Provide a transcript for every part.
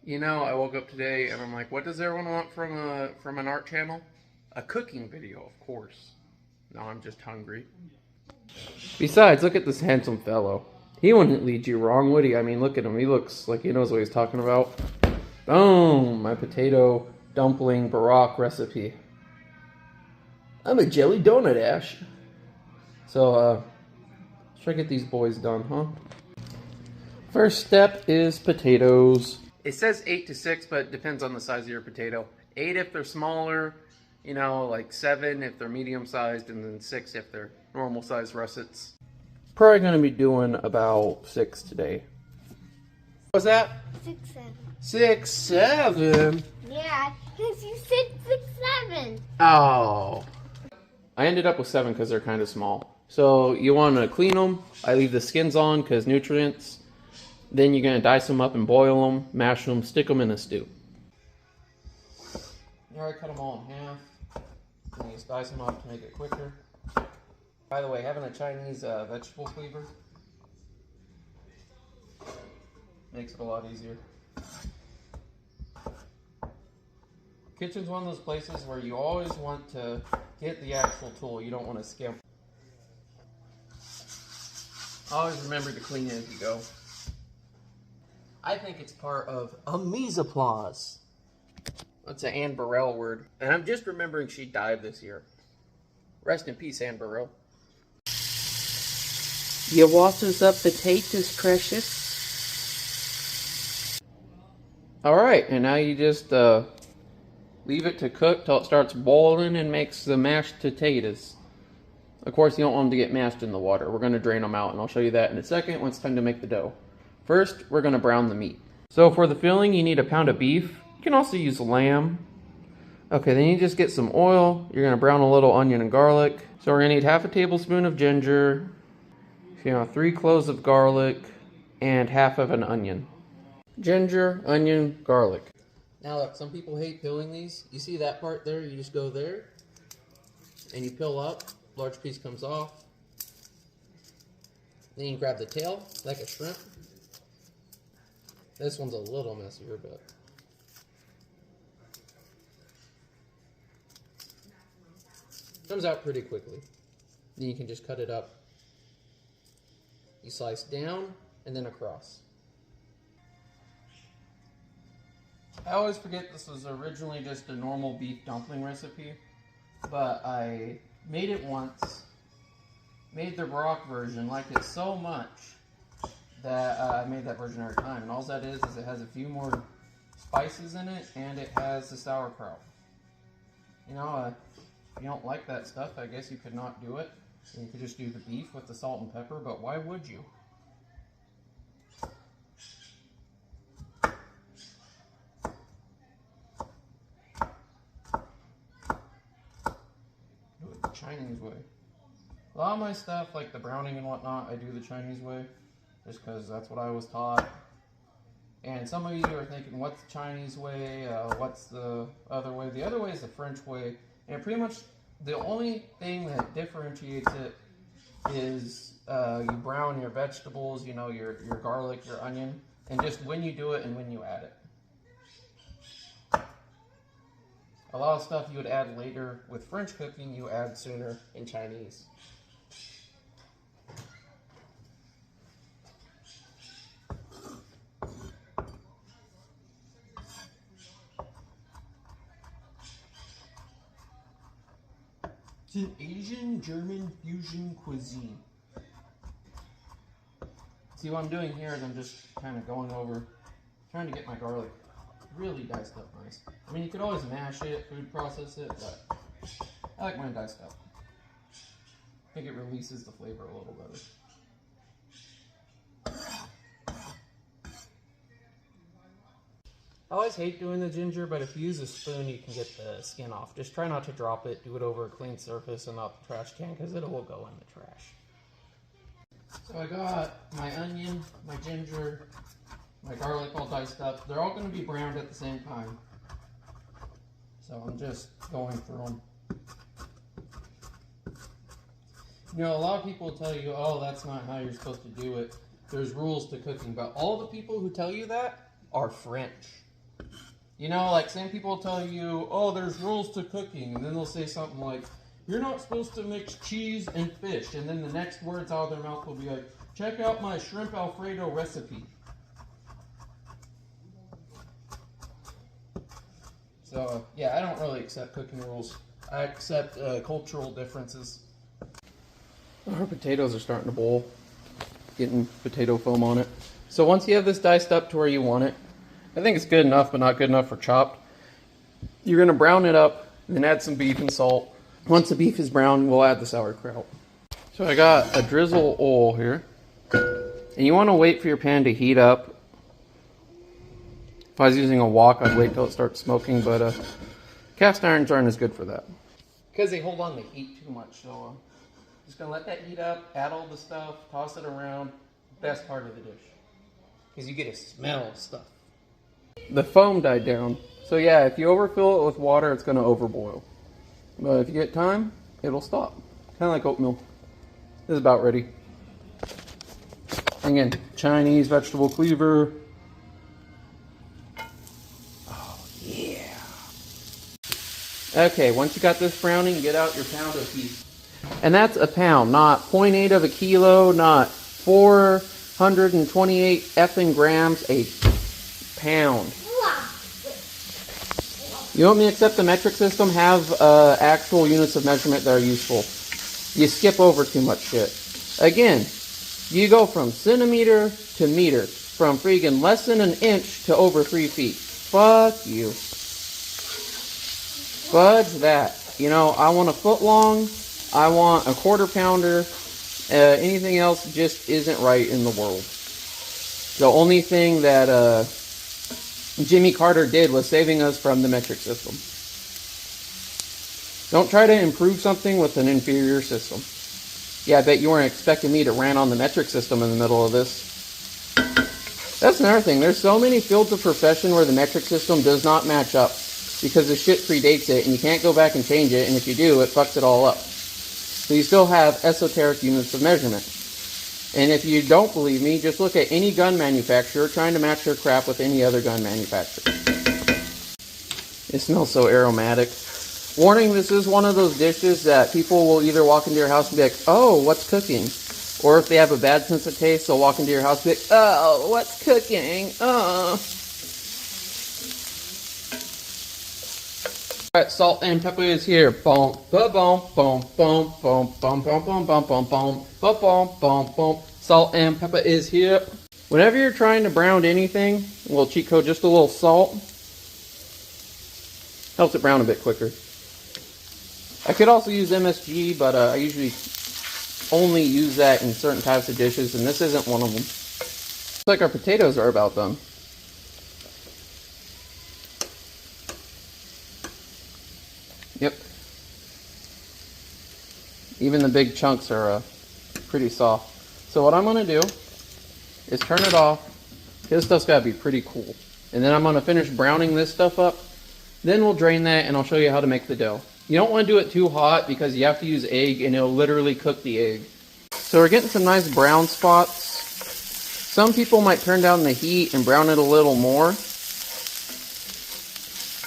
You know, I woke up today and I'm like, what does everyone want from an art channel? A cooking video, of course. No, I'm just hungry. Besides, look at this handsome fellow. He wouldn't lead you wrong, would he? I mean, look at him. He looks like he knows what he's talking about. Boom! My potato dumpling barack recipe. I'm a jelly donut, Ash. So, let's try to get these boys done, huh? First step is potatoes. It says 8 to 6, but it depends on the size of your potato. 8 if they're smaller, you know, like 7 if they're medium-sized, and then 6 if they're normal-sized russets. Probably going to be doing about 6 today. What's that? 6, 7. 6, 7? Yeah, because you said 6, 7. Oh. I ended up with 7 because they're kind of small. So you want to clean them. I leave the skins on because nutrients. Then you're going to dice them up and boil them, mash them, stick them in a stew. You already cut them all in half. And you just dice them up to make it quicker. By the way, having a Chinese vegetable cleaver makes it a lot easier. Kitchen's one of those places where you always want to get the actual tool. You don't want to skimp. Always remember to clean it as you go. I think it's part of a mise en place. That's an Anne Burrell word. And I'm just remembering she died this year. Rest in peace, Anne Burrell. You washes up potatoes, precious. Alright, and now you just leave it to cook till it starts boiling and makes the mashed potatoes. Of course, you don't want them to get mashed in the water. We're going to drain them out, and I'll show you that in a second when it's time to make the dough. First, we're going to brown the meat. So for the filling, you need a pound of beef. You can also use lamb. Okay, then you just get some oil. You're going to brown a little onion and garlic. So we're going to need half a tablespoon of ginger, 3 cloves of garlic, and half of an onion. Ginger, onion, garlic. Now look, some people hate peeling these. You see that part there? You just go there, and you peel up. Large piece comes off. Then you grab the tail, like a shrimp. This one's a little messier, but comes out pretty quickly. Then you can just cut it up. You slice down and then across. I always forget this was originally just a normal beef dumpling recipe, but I made it once, made the barack version, liked it so much that I made that version every time. And all that is it has a few more spices in it, and it has the sauerkraut. You know, if you don't like that stuff, I guess you could not do it. And you could just do the beef with the salt and pepper, but why would you? Do it the Chinese way. A lot of my stuff, like the browning and whatnot, I do the Chinese way, just because that's what I was taught. And some of you are thinking, what's the Chinese way? What's the other way? The other way is the French way. And pretty much the only thing that differentiates it is you brown your vegetables, you know, your garlic, your onion, and just when you do it and when you add it. A lot of stuff you would add later with French cooking, you add sooner in Chinese. It's an Asian-German fusion cuisine. See, what I'm doing here is I'm just kind of going over, trying to get my garlic really diced up nice. I mean, you could always mash it, food process it, but I like mine diced up. I think it releases the flavor a little better. I always hate doing the ginger, but if you use a spoon, you can get the skin off. Just try not to drop it. Do it over a clean surface and not the trash can, because it will go in the trash. So I got my onion, my ginger, my garlic all diced up. They're all going to be browned at the same time. So I'm just going through them. You know, a lot of people tell you, oh, that's not how you're supposed to do it. There's rules to cooking. But all the people who tell you that are French. You know, like some people tell you, oh, there's rules to cooking, and then they'll say something like, you're not supposed to mix cheese and fish, and then the next words out of their mouth will be like, check out my shrimp Alfredo recipe. So, yeah, I don't really accept cooking rules. I accept cultural differences. Our potatoes are starting to boil, getting potato foam on it. So once you have this diced up to where you want it, I think it's good enough, but not good enough for chopped. You're going to brown it up, then add some beef and salt. Once the beef is brown, we'll add the sauerkraut. So I got a drizzle of oil here. And you want to wait for your pan to heat up. If I was using a wok, I'd wait till it starts smoking, but cast irons aren't as good for that. Because they hold on to heat too much, so just going to let that heat up, add all the stuff, toss it around. Best part of the dish. Because you get a smell of stuff. The foam died down. So yeah, if you overfill it with water, it's going to overboil. But if you get time, it'll stop. Kind of like oatmeal. This is about ready. Again, Chinese vegetable cleaver. Oh yeah. Okay, once you got this browning, get out your pound of beef. And that's a pound, not 0.8 of a kilo, not 428 effing grams, a pound. You want me to accept the metric system? Have actual units of measurement that are useful. You skip over too much shit. Again, you go from centimeter to meter, from freaking less than an inch to over 3 feet. Fuck you. Fudge that. You know, I want a foot long. I want a quarter pounder. Anything else just isn't right in the world. The only thing that Jimmy Carter did was saving us from the metric system. Don't try to improve something with an inferior system. Yeah, I bet you weren't expecting me to rant on the metric system in the middle of this. That's another thing. There's so many fields of profession where the metric system does not match up because the shit predates it and you can't go back and change it, and if you do, it fucks it all up. So you still have esoteric units of measurement. And if you don't believe me, just look at any gun manufacturer trying to match their crap with any other gun manufacturer. It smells so aromatic. Warning, this is one of those dishes that people will either walk into your house and be like, oh, what's cooking? Or if they have a bad sense of taste, they'll walk into your house and be like, oh, what's cooking? Alright, salt and pepper is here. Boom, boom, boom, boom, boom, boom, boom, boom, boom, boom, boom, boom, boom, boom, boom. Salt and pepper is here. Whenever you're trying to brown anything, a little cheat code, just a little salt helps it brown a bit quicker. I could also use MSG, but I usually only use that in certain types of dishes, and this isn't one of them. Looks like our potatoes are about done. Yep. Even the big chunks are pretty soft. So what I'm going to do is turn it off. This stuff's got to be pretty cool. And then I'm going to finish browning this stuff up. Then we'll drain that and I'll show you how to make the dough. You don't want to do it too hot because you have to use egg and it'll literally cook the egg. So we're getting some nice brown spots. Some people might turn down the heat and brown it a little more.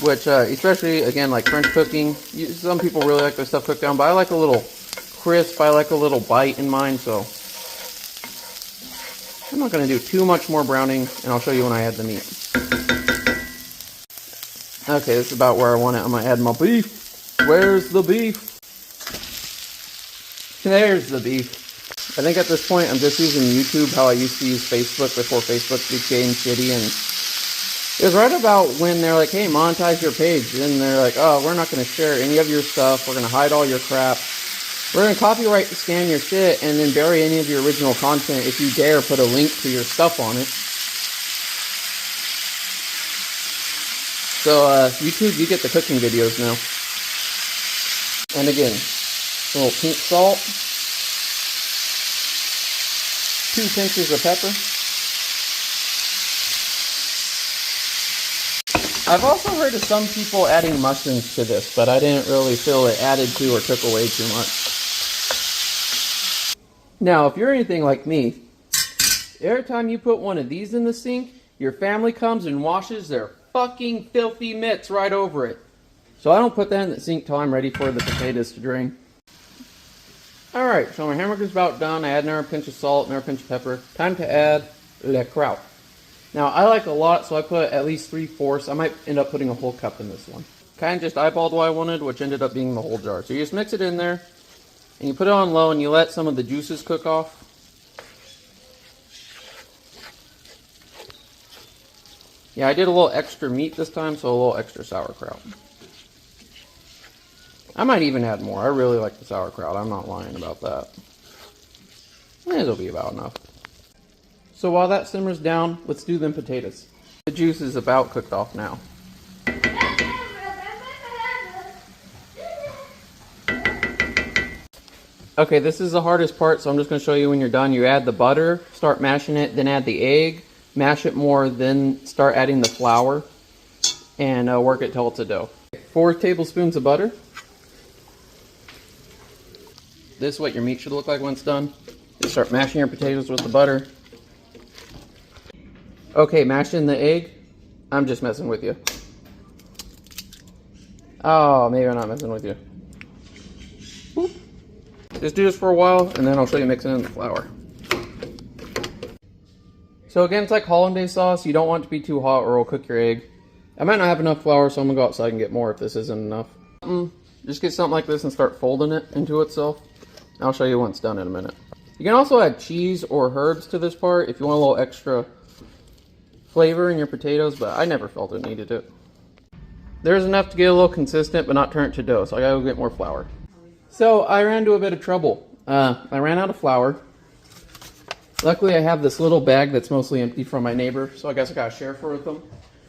Which, especially, again, like French cooking, some people really like their stuff cooked down, but I like a little crisp, I like a little bite in mine, so I'm not going to do too much more browning, and I'll show you when I add the meat. Okay, this is about where I want it. I'm going to add my beef. Where's the beef? There's the beef. I think at this point I'm just using YouTube how I used to use Facebook before Facebook became shitty, and it was right about when they're like, hey, monetize your page, and they're like, oh, we're not going to share any of your stuff, we're going to hide all your crap, we're going to copyright scan your shit, and then bury any of your original content if you dare put a link to your stuff on it. So, YouTube, you get the cooking videos now. And again, a little pink salt, 2 pinches of pepper. I've also heard of some people adding mushrooms to this, but I didn't really feel it added to or took away too much. Now, if you're anything like me, every time you put one of these in the sink, your family comes and washes their fucking filthy mitts right over it. So I don't put that in the sink till I'm ready for the potatoes to drain. Alright, so my hamburger's about done. I add another pinch of salt, another pinch of pepper. Time to add le kraut. Now, I like a lot, so I put at least 3/4. I might end up putting a whole cup in this one. Kind of just eyeballed what I wanted, which ended up being the whole jar. So you just mix it in there, and you put it on low, and you let some of the juices cook off. Yeah, I did a little extra meat this time, so a little extra sauerkraut. I might even add more. I really like the sauerkraut. I'm not lying about that. It'll be about enough. So while that simmers down, let's do them potatoes. The juice is about cooked off now. Okay, this is the hardest part, so I'm just going to show you when you're done. You add the butter, start mashing it, then add the egg, mash it more, then start adding the flour, and work it till it's a dough. 4 tablespoons of butter. This is what your meat should look like when it's done. You start mashing your potatoes with the butter. Okay, mash in the egg. I'm just messing with you. Oh, maybe I'm not messing with you. Boop. Just do this for a while, and then I'll show you mixing in the flour. So again, it's like hollandaise sauce. You don't want it to be too hot or it'll cook your egg. I might not have enough flour, so I'm going to go outside and get more if this isn't enough. Just get something like this and start folding it into itself. I'll show you when it's done in a minute. You can also add cheese or herbs to this part if you want a little extra flavor in your potatoes, but I never felt it needed it. There's enough to get a little consistent, but not turn it to dough, so I gotta go get more flour. So I ran into a bit of trouble. I ran out of flour. Luckily I have this little bag that's mostly empty from my neighbor, so I guess I gotta share it with them.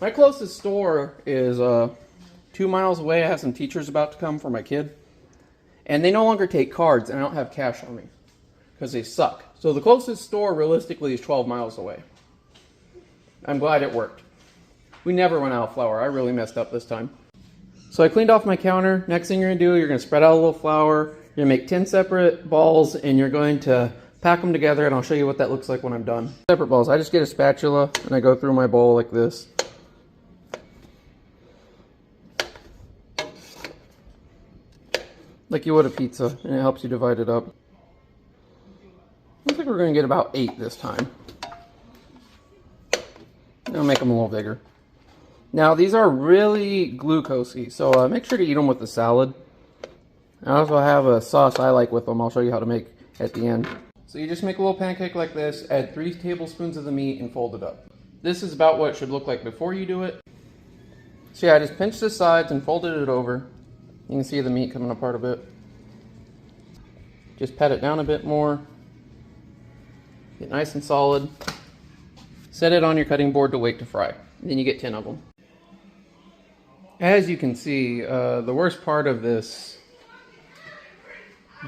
My closest store is 2 miles away. I have some teachers about to come for my kid. And they no longer take cards, and I don't have cash on me because they suck. So the closest store realistically is 12 miles away. I'm glad it worked. We never went out of flour. I really messed up this time. So I cleaned off my counter. Next thing you're going to do, you're going to spread out a little flour. You're going to make 10 separate balls, and you're going to pack them together, and I'll show you what that looks like when I'm done. Separate balls. I just get a spatula, and I go through my bowl like this. Like you would a pizza, and it helps you divide it up. Looks like we're going to get about 8 this time. I'll make them a little bigger. Now, these are really glucosey, so make sure to eat them with the salad. I also have a sauce I like with them. I'll show you how to make at the end. So you just make a little pancake like this, add 3 tablespoons of the meat, and fold it up. This is about what it should look like before you do it. So yeah, I just pinched the sides and folded it over. You can see the meat coming apart a bit. Just pat it down a bit more. Get nice and solid. Set it on your cutting board to wait to fry. And then you get 10 of them. As you can see, the worst part of this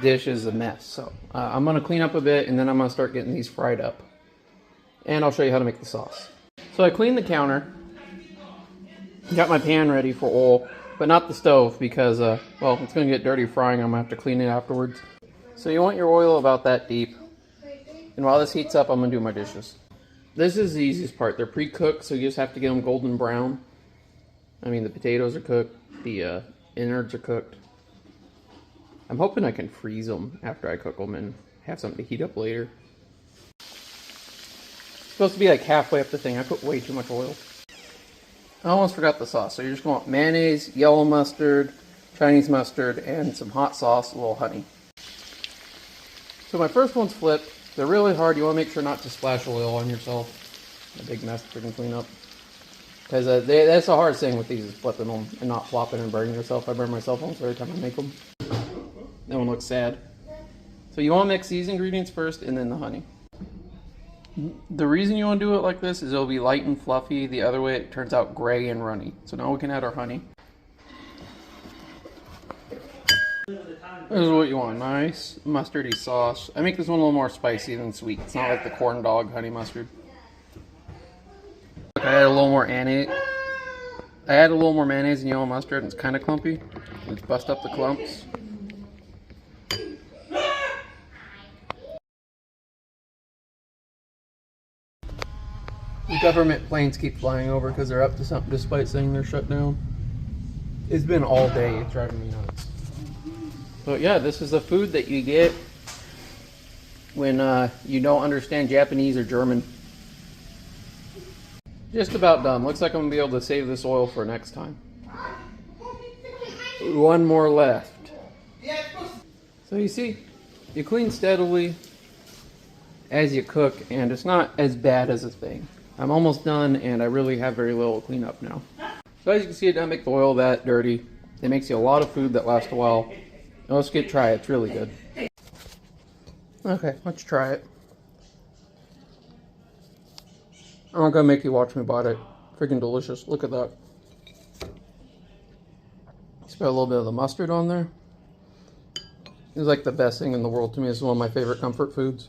dish is a mess. So I'm going to clean up a bit, and then I'm going to start getting these fried up. And I'll show you how to make the sauce. So I cleaned the counter. Got my pan ready for oil. But not the stove because, well, it's going to get dirty frying. I'm going to have to clean it afterwards. So you want your oil about that deep. And while this heats up, I'm going to do my dishes. This is the easiest part. They're pre-cooked, so you just have to get them golden brown. I mean, the potatoes are cooked. The innards are cooked. I'm hoping I can freeze them after I cook them and have something to heat up later. It's supposed to be like halfway up the thing. I put way too much oil. I almost forgot the sauce. So you're just going to want mayonnaise, yellow mustard, Chinese mustard, and some hot sauce, a little honey. So my first one's flipped. They're really hard. You want to make sure not to splash oil on yourself. A big mess to clean up. Because that's the hardest thing with these is flipping them and not flopping and burning yourself. I burn myself almost every time I make them. That one looks sad. So you want to mix these ingredients first and then the honey. The reason you want to do it like this is it'll be light and fluffy. The other way it turns out gray and runny. So now we can add our honey. This is what you want, nice mustardy sauce. I make this one a little more spicy than sweet. It's not like the corn dog honey mustard. I add a little more mayonnaise. I add a little more mayonnaise and yellow mustard, and it's kind of clumpy. Let's bust up the clumps. The government planes keep flying over because they're up to something despite saying they're shut down. It's been all day. It's driving me nuts. But yeah, this is the food that you get when you don't understand Japanese or German. Just about done. Looks like I'm going to be able to save this oil for next time. One more left. So you see, you clean steadily as you cook, and it's not as bad as a thing. I'm almost done, and I really have very little cleanup now. So as you can see, it doesn't make the oil that dirty. It makes you a lot of food that lasts a while. Now let's try it. It's really good. Okay, let's try it. I'm not gonna make you watch me bite it. Freaking delicious. Look at that. Just put a little bit of the mustard on there. It's like the best thing in the world to me. It's one of my favorite comfort foods.